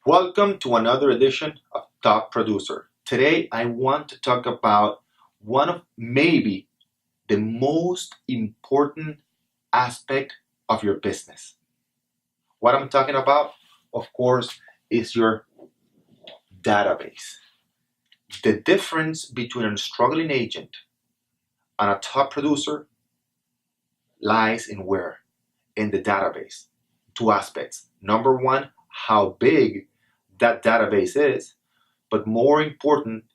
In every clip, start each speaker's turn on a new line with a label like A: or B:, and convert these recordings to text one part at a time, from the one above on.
A: Welcome to another edition of Top Producer. Today I want to talk about one of maybe the most important aspect of your business. What I'm talking about, of course, is your database. The difference between a struggling agent and a top producer lies in where? In the database. Two aspects. Number one, how big that database is, but more important,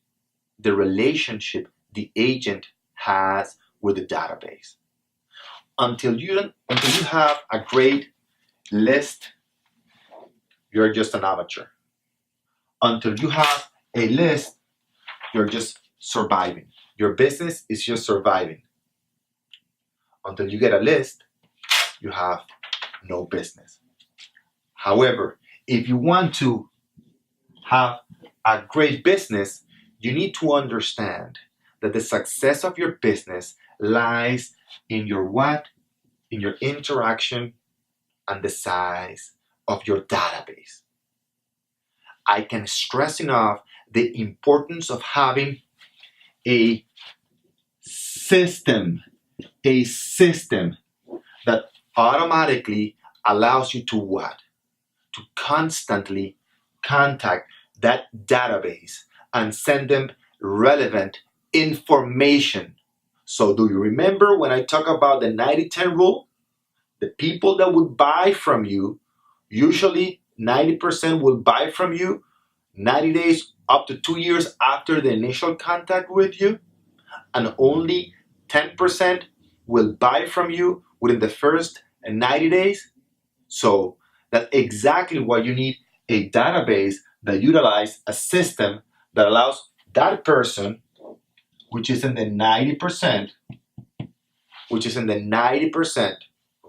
A: the relationship the agent has with the database. Until you have a great list, you're just an amateur. Until you have a list, you're just surviving. Your business is just surviving. Until you get a list, you have no business. However, if you want to have a great business, you need to understand that the success of your business lies in your what? In your interaction and the size of your database. I can stress enough the importance of having a system that automatically allows you to what? To constantly contact that database and send them relevant information. So do you remember when I talk about the 90-10 rule? The people that would buy from you, usually 90% will buy from you 90 days up to 2 years after the initial contact with you, and only 10% will buy from you within the first 90 days. So that's exactly why you need a database that utilizes a system that allows that person, which is in the 90%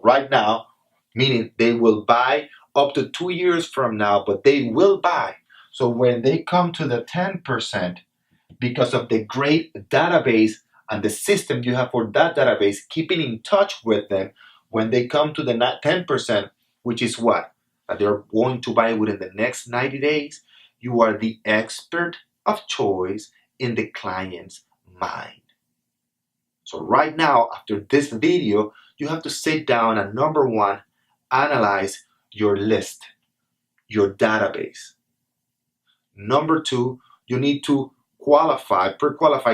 A: right now, meaning they will buy up to 2 years from now, but they will buy. So when they come to the 10%, because of the great database and the system you have for that database, keeping in touch with them, when they come to the 10%, which is what? That they're going to buy within the next 90 days, you are the expert of choice in the client's mind. So right now, after this video, you have to sit down and number one, analyze your list, your database. Number two, you need to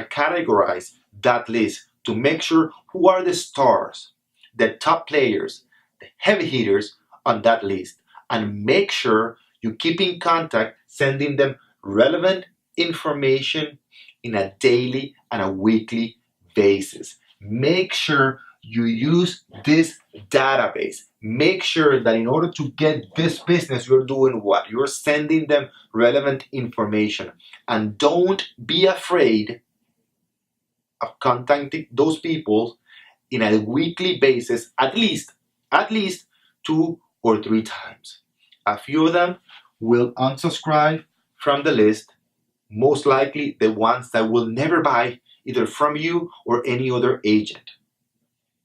A: categorize that list to make sure who are the stars, the top players, the heavy hitters on that list, and make sure you keep in contact, sending them relevant information in a daily and a weekly basis. Make sure you use this database. Make sure that in order to get this business, you're doing what? You're sending them relevant information. And don't be afraid of contacting those people in a weekly basis, at least 2 or 3 times. A few of them will unsubscribe from the list, most likely the ones that will never buy either from you or any other agent.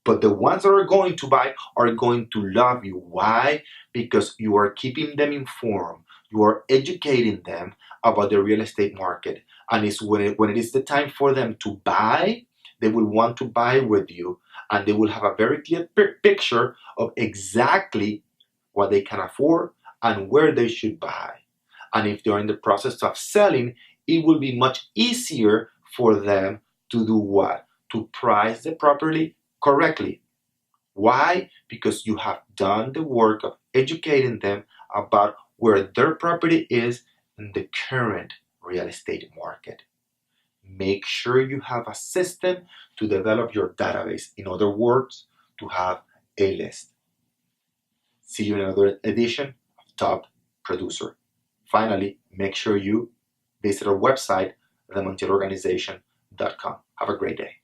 A: But the ones that are going to buy are going to love you. Why? Because you are keeping them informed. You are educating them about the real estate market. And it's when it is the time for them to buy, they will want to buy with you. And they will have a very clear picture of exactly what they can afford and where they should buy. And if they're in the process of selling, it will be much easier for them to do what? To price the property correctly. Why? Because you have done the work of educating them about where their property is in the current real estate market. Make sure you have a system to develop your database. In other words, to have a list. See you in another edition of Top Producer. Finally, make sure you visit our website, themontielorganization.com. Have a great day.